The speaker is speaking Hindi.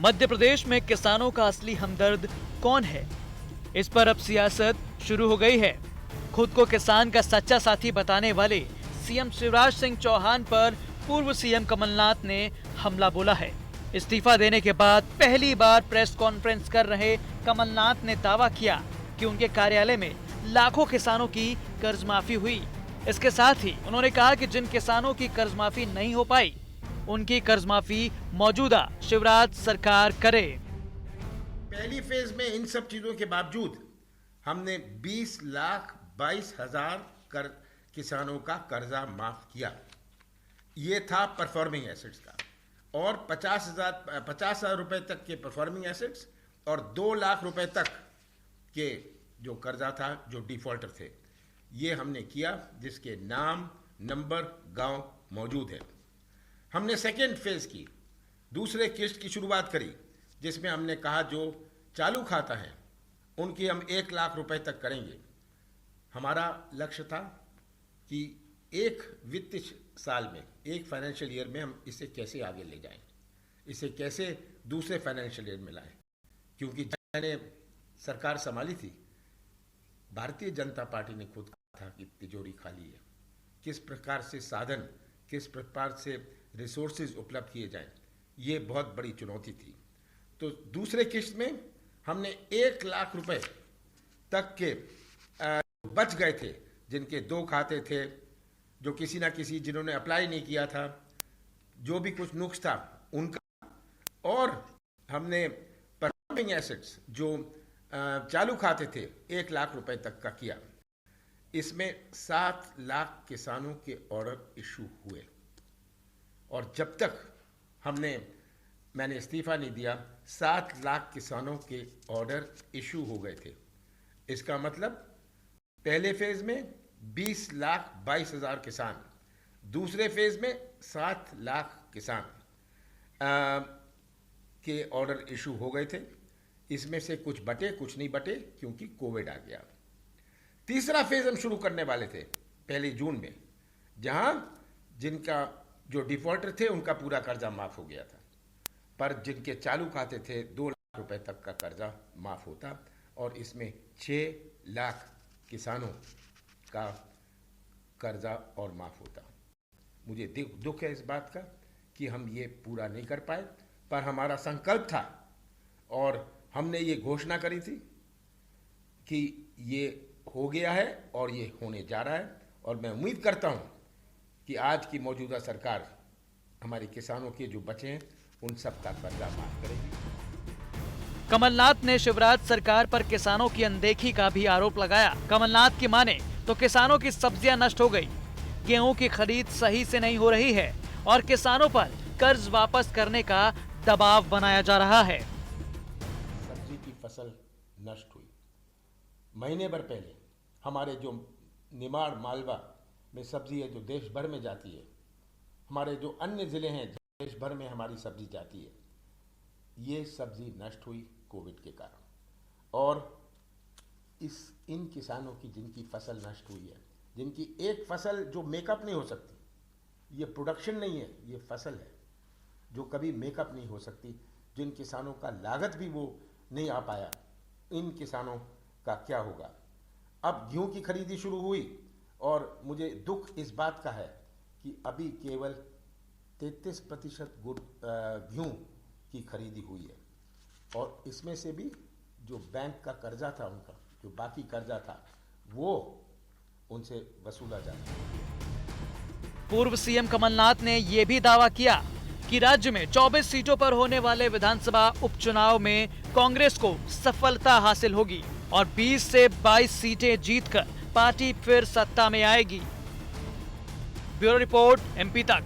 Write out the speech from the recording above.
मध्य प्रदेश में किसानों का असली हमदर्द कौन है? इस पर अब सियासत शुरू हो गई है। खुद को किसान का सच्चा साथी बताने वाले सीएम शिवराज सिंह चौहान पर पूर्व सीएम कमलनाथ ने हमला बोला है। इस्तीफा देने के बाद पहली बार प्रेस कॉन्फ्रेंस कर रहे कमलनाथ ने दावा किया कि उनके कार्यालय में लाखों किसानों की कर्ज माफी हुई। इसके साथ ही उन्होंने कहा कि जिन किसानों की कर्ज माफी नहीं हो पाई, उनकी कर्ज माफी मौजूदा शिवराज सरकार करे। पहली फेज में इन सब चीजों के बावजूद हमने 20,22,000 किसानों का कर्जा माफ किया। ये था परफॉर्मिंग एसेट्स का, और 50,000 रुपए तक के परफॉर्मिंग एसेट्स और 2 लाख रुपए तक के जो कर्जा था, जो डिफॉल्टर थे, ये हमने किया, जिसके नाम, नंबर, गांव मौजूद है। हमने सेकेंड फेज की दूसरे किस्त की शुरुआत करी, जिसमें हमने कहा जो चालू खाता है उनकी हम 1 लाख रुपए तक करेंगे। हमारा लक्ष्य था कि एक वित्तीय साल में, एक फाइनेंशियल ईयर में हम इसे कैसे आगे ले जाएं, इसे कैसे दूसरे फाइनेंशियल ईयर में लाएं, क्योंकि मैंने सरकार संभाली थी, भारतीय जनता पार्टी ने खुद कहा था कि तिजोरी खाली है। किस प्रकार से साधन, किस प्रकार से रिसोर्सेज उपलब्ध किए जाएं, ये बहुत बड़ी चुनौती थी। तो दूसरे किस्त में हमने 1 लाख रुपए तक के बच गए थे, जिनके 2 खाते थे, जो किसी ना किसी जिन्होंने अप्लाई नहीं किया था, जो भी कुछ नुक्स था उनका, और हमने परफॉर्मिंग एसेट्स जो चालू खाते थे 1 लाख रुपए तक का किया। इसमें 7 लाख किसानों के ऑर्डर इशू हुए, और जब तक मैंने इस्तीफा नहीं दिया, 7 लाख किसानों के ऑर्डर इशू हो गए थे। इसका मतलब पहले फेज में 20,22,000 किसान, दूसरे फेज में 7 लाख किसान के ऑर्डर इशू हो गए थे। इसमें से कुछ बटे, कुछ नहीं बटे, क्योंकि कोविड आ गया। तीसरा फेज हम शुरू करने वाले थे 1 जून में, जहां जिनका जो डिफॉल्टर थे उनका पूरा कर्जा माफ हो गया था, पर जिनके चालू खाते थे 2 लाख रुपए तक का कर्जा माफ होता, और इसमें 6 लाख किसानों का कर्जा और माफ होता। मुझे दुख है इस बात का कि हम ये पूरा नहीं कर पाए, पर हमारा संकल्प था और हमने ये घोषणा करी थी कि ये हो गया है और ये होने जा रहा है, और मैं उम्मीद करता हूं कि आज की मौजूदा सरकार हमारे किसानों के जो बचे हैं उन सब का कर्जा माफ करेगी। कमलनाथ ने शिवराज सरकार पर किसानों की अनदेखी का भी आरोप लगाया। कमलनाथ की माने तो किसानों की सब्जियां नष्ट हो गई, गेहूं की खरीद सही से नहीं हो रही है, और किसानों पर कर्ज वापस करने का दबाव बनाया जा रहा है। सब्जी की फसल नष्ट हुई। महीने भर पहले हमारे जो निमाड़ मालवा में सब्जी है, जो देश भर में जाती है, हमारे जो अन्य जिले हैं देश भर में हमारी सब्जी जाती है, ये सब्जी नष्ट हुई कोविड के कारण। और इन किसानों की जिनकी फसल नष्ट हुई है, जिनकी एक फसल जो मेकअप नहीं हो सकती, ये प्रोडक्शन नहीं है, ये फसल है जो कभी मेकअप नहीं हो सकती, जिन किसानों का लागत भी वो नहीं आ पाया, इन किसानों का क्या होगा। अब गेहूं की खरीदी शुरू हुई, और मुझे दुख इस बात का है कि अभी केवल 33% गेहूं की खरीदी हुई है, और इसमें से भी जो बैंक का कर्जा था, उनका जो बाकी कर्जा था, वो उनसे वसूला जाता है। पूर्व सीएम कमलनाथ ने यह भी दावा किया कि राज्य में 24 सीटों पर होने वाले विधानसभा उपचुनाव में कांग्रेस को सफलता हासिल होगी, और 20 से 22 सीटें जीतकर पार्टी फिर सत्ता में आएगी। ब्यूरो रिपोर्ट, MP तक।